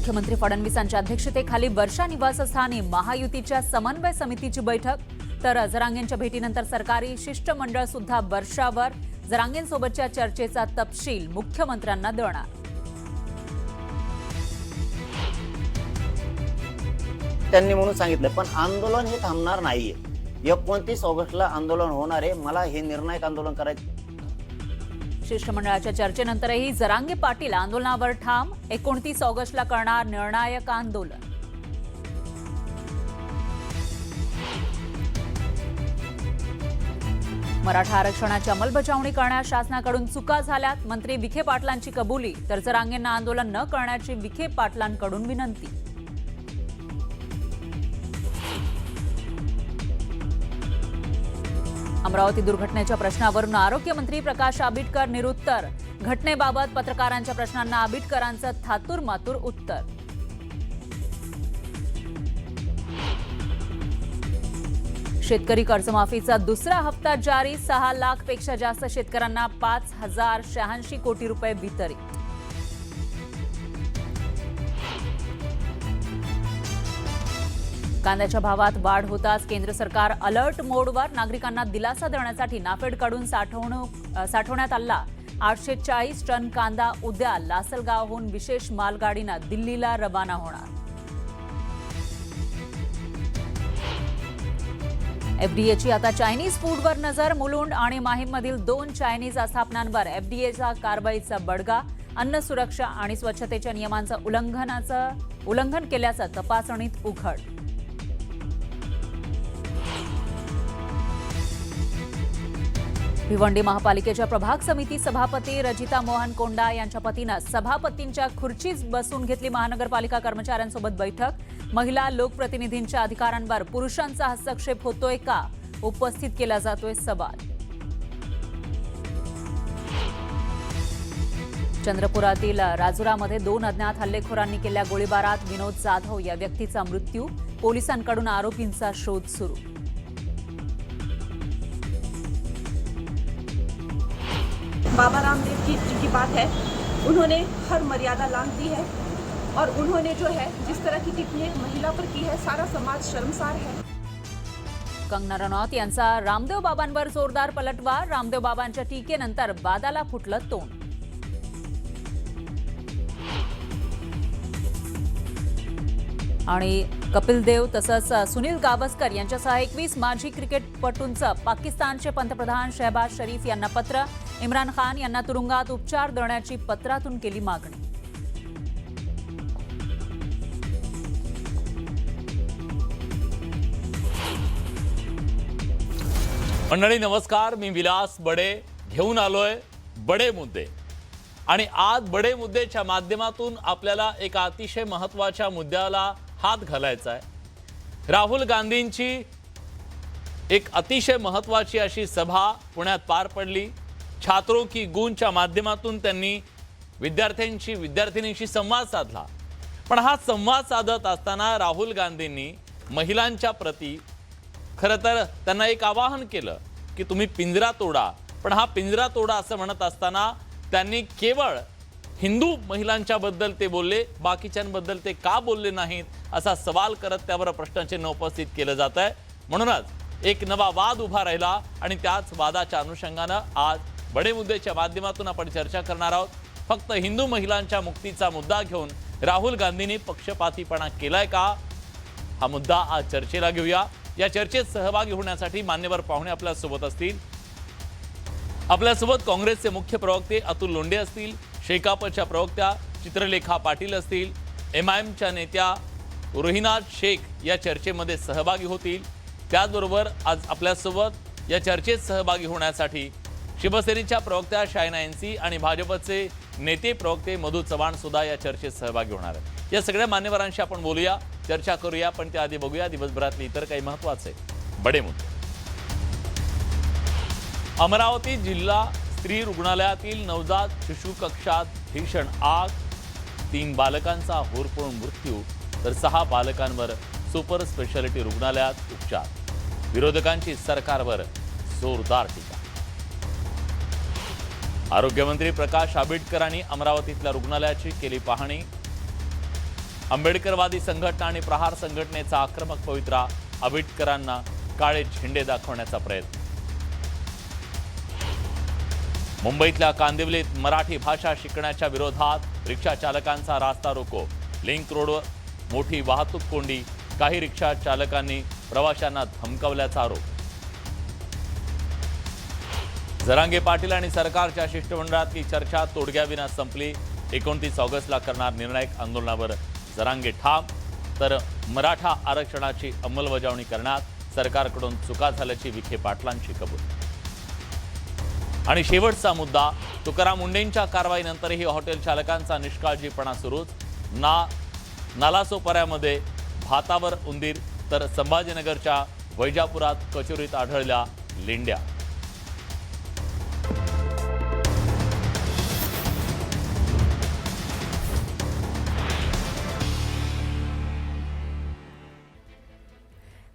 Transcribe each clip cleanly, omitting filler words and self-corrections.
मुख्यमंत्री फडणवीसांच्या अध्यक्षतेखाली वर्षा निवासस्थानी महायुतीच्या समन्वय समितीची बैठक। तर जरांगेंच्या भेटीनंतर सरकारी शिष्टमंडळ सुद्धा वर्षावर। जरांगेंसोबतच्या चर्चेचा तपशील मुख्यमंत्र्यांना देणार। त्यांनी म्हणून सांगितलं, पण आंदोलन हे थांबणार नाहीये। 29 ऑगस्टला आंदोलन होणार आहे। मला हे निर्णायक आंदोलन करायचं। शिष्टमंडळाच्या चर्चेनंतरही जरांगे पाटील आंदोलनावर ठाम। 29 ऑगस्टला करणार निर्णायक आंदोलन। मराठा आरक्षणाची अंमलबजावणी करण्यास शासनाकडून चुका झाल्यात। मंत्री विखे पाटलांची कबुली। तर जरांगेंना आंदोलन न करण्याची विखे पाटलांकडून विनंती। अमरावती दुर्घटनेच्या प्रश्नावरून आरोग्यमंत्री प्रकाश आबिटकर निरुत्तर। घटनेबाबत पत्रकारांच्या प्रश्नांना आबिटकरांचं थातूरमातूर उत्तर। शेतकरी कर्जमाफीचा दुसरा हप्ता जारी। 6 लाखपेक्षा जास्त शेतकऱ्यांना 5086 कोटी रुपये वितरित। कांद्याच्या भावात वाढ होताच केंद्र सरकार अलर्ट मोडवर। नागरिकांना दिलासा देण्यासाठी नाफेडकडून साठवण्यात आला 840 टन कांदा उद्या लासलगावहून विशेष मालगाडीनं दिल्लीला रवाना होणार। एफडीएची आता चायनीज फूडवर नजर। मुलुंड आणि माहीममधील 2 चायनीज आस्थापनांवर एफडीएचा कारवाईचा बडगा। अन्न सुरक्षा आणि स्वच्छतेच्या नियमांचं उल्लंघन केल्याचं तपासणीत उघड। भिवंडी महापालिकेच्या प्रभाग समिती सभापती रजिता मोहन कोंडा यांच्या पतीनं सभापतींच्या खुर्चीत बसून घेतली। महानगरपालिका कर्मचाऱ्यांसोबत बैठक। महिला लोकप्रतिनिधींच्या अधिकारांवर पुरुषांचा हस्तक्षेप होतोय का, उपस्थित केला जातोय सवाल। चंद्रपुरातील राजुरामध्ये 2 अज्ञात हल्लेखोरांनी केलेल्या गोळीबारात विनोद जाधव या व्यक्तीचा मृत्यू। पोलिसांकडून आरोपींचा शोध सुरू। बाबा रामदेव जी की बात है, उन्होंने हर मर्यादा लांघ दी है और उन्होंने जो है जिस तरह की टिप्पणी एक महिला पर की है, सारा समाज शर्मसार है। कंगना रनौत यांचा रामदेव बाबांवर जोरदार पलटवार। रामदेव बाबांच्या टीकेनंतर वादाला फुटलं तोंड। आणि कपिल देव तसंच सुनील गावस्कर यांच्यासह 21 माजी क्रिकेटपटूंचं पाकिस्तानचे पंतप्रधान शहबाज शरीफ यांना पत्र। इम्रान खान यांना तुरुंगात उपचार देण्याची पत्रातून केली मागणी। मंडळी नमस्कार, मी विलास बडे घेऊन आलोय बडे मुद्दे। आणि आज बडे मुद्देच्या माध्यमातून आपल्याला एक अतिशय महत्त्वाच्या मुद्द्याला हात घालायचा आहे। राहुल गांधींची एक अतिशय महत्त्वाची अशी सभा पुण्यात पार पडली। छात्रों की गूंजच्या माध्यमातून त्यांनी विद्यार्थ्यांशी संवाद साधला। पण हा संवाद साधत असताना राहुल गांधींनी महिलांच्या प्रती खरं तर त्यांना एक आवाहन केलं की तुम्ही पिंजरा तोडा। पण हा पिंजरा तोडा असं म्हणत असताना त्यांनी केवळ हिंदू महिलांच्या बद्दल ते बोलले, बाकीच्यांबद्दल ते का बोलले नाहीत असा सवाल करत त्यावर प्रश्नचिन्ह उपस्थित केलं जात आहे। म्हणूनच एक नवा वाद उभा राहिला आणि त्याच वादाच्या अनुषंगानं आज बडे मुद्देच्या माध्यमातून आपण चर्चा करणार आहोत। फक्त हिंदू महिलांच्या मुक्तीचा मुद्दा घेऊन राहुल गांधींनी पक्षपातीपणा केलाय का, हा मुद्दा आज चर्चेला घेऊया। या चर्चेत सहभागी होण्यासाठी मान्यवर पाहुणे आपल्या सोबत असतील। आपल्यासोबत काँग्रेसचे मुख्य प्रवक्ते अतुल लोंढे असतील, शेकापच्या प्रवक्त्या चित्रलेखा पाटील असतील, एमआयएमच्या नेत्या रोहिनाथ शेख या चर्चेमध्ये सहभागी होतील। त्याचबरोबर आज आपल्यासोबत या चर्चेत सहभागी होण्यासाठी शिवसेनेच्या प्रवक्त्या शायना एनसी आणि भाजपचे नेते प्रवक्ते मधु चव्हाण सुद्धा या चर्चेत सहभागी होणार आहेत। या सगळ्या मान्यवरांशी आपण बोलूया, चर्चा करूया। पण त्याआधी बघूया दिवसभरातले इतर काही महत्त्वाचे बडे मुद्दे। अमरावती जिल्हा स्त्री रुग्णालयातील नवजात शिशु कक्षात भीषण आग। 3 बालकांचा होरपळून मृत्यू तर 6 बालकांवर सुपर स्पेशालिटी रुग्णालयात उपचार। विरोधकांची सरकारवर जोरदार टीका। आरोग्यमंत्री प्रकाश आबिटकरांनी अमरावतीतल्या रुग्णालयाची केली पाहणी। आंबेडकरवादी संघटना आणि प्रहार संघटनेचा आक्रमक पवित्रा, आंबेडकरांना काळे झेंडे दाखवण्याचा प्रयत्न. मुंबईतल्या कांदिवलीत मराठी भाषा शिकण्याच्या विरोधात रिक्षा चालकांचा रास्ता रोको. लिंक रोडवर मोठी वाहतूक कोंडी. काही रिक्षा चालकांनी प्रवाशांना धमकावल्याचा आरोप. जरांगे पाटील आणि सरकारच्या शिष्टमंडळातली चर्चा तोडग्याविना संपली. 29 ऑगस्टला करणार निर्णायक आंदोलनावर जरांगे ठाम. तर मराठा आरक्षणाची अंमलबजावणी करण्यात सरकारकडून चुका झाल्याची विखे पाटलांची कबूल. आणि शेवटचा मुद्दा, तुकाराम मुंडेंच्या कारवाईनंतरही हॉटेल चालकांचा निष्काळजीपणा सुरूच. नालासोपाऱ्यामध्ये भातावर उंदीर, तर संभाजीनगरच्या वैजापुरात कचोरीत आढळल्या लेंड्या.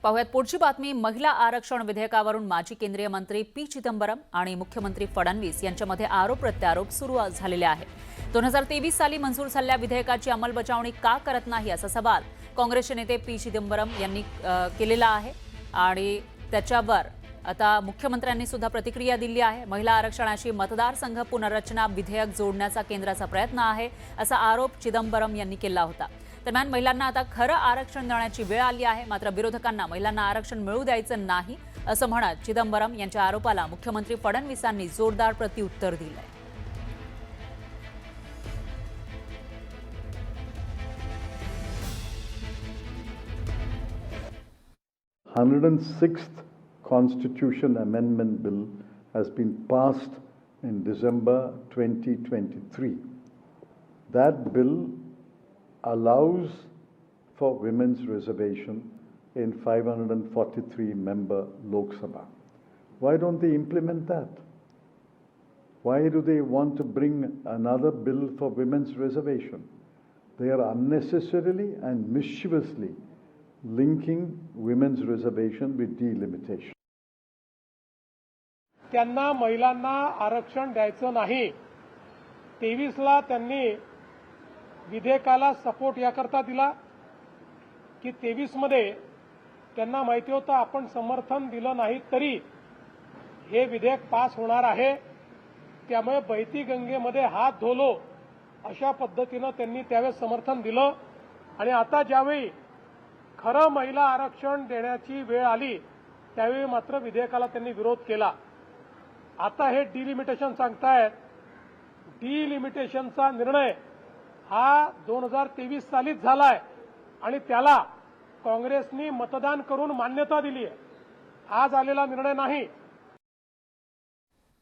पाहुयात पुढची बातमी. महिला आरक्षण विधेयकावरून माजी केंद्रीय मंत्री पी चिदंबरम आणि मुख्यमंत्री फडणवीस यांच्यामध्ये आरोप प्रत्यारोप सुरू झालेले आहेत. 2023 साली मंजूर झालेल्या विधेयकाची अंमलबजावणी का करत नाही असा सवाल काँग्रेसचे नेते पी चिदंबरम यांनी केलेला आहे आणि त्याच्यावर आता मुख्यमंत्र्यांनी सुद्धा प्रतिक्रिया दिली आहे. महिला आरक्षणाशी मतदारसंघ पुनर्रचना विधेयक जोडण्याचा केंद्राचा प्रयत्न आहे असा आरोप चिदंबरम यांनी केला होता. दरम्यान महिलांना आता खरं आरक्षण देण्याची वेळ आली आहे. मात्र विरोधकांना महिलांना आरक्षण मिळू द्यायचं नाही असं म्हणत चिदंबरम यांच्या आरोपाला मुख्यमंत्री फडणवीसांनी जोरदार प्रत्युत्तर दिलंय. 106th Constitution Amendment Bill has been passed in December 2023. That bill allows for women's reservation in 543-member Lok Sabha. Why don't they implement that? Why do they want to bring another bill for women's reservation? They are unnecessarily and mischievously linking women's reservation with delimitation. त्यांना महिलांना आरक्षण द्यायचं नाही. 23ला त्यांनी विधेयकाला support याकरता दिला की 23मध्ये त्यांना माहिती होतं आपण समर्थन दिलं नाही तरी हे विधेयक पास होणार आहे. त्यामुळे बहती गंगेमध्ये हात धोलो अशा पद्धतीनं त्यांनी त्यावेळेस समर्थन दिलं. आणि आता ज्यावेळी खरं महिला आरक्षण देण्याची वेळ आली त्यावेळी मात्र विधेयकाला त्यांनी विरोध केला. आता हे डिलिमिटेशन सांगतायत. डिलिमिटेशनचा निर्णय हा 2023 सालीच झालाय आणि त्याला काँग्रेसनी मतदान करून मान्यता दिली आहे. आज आलेला निर्णय नाही.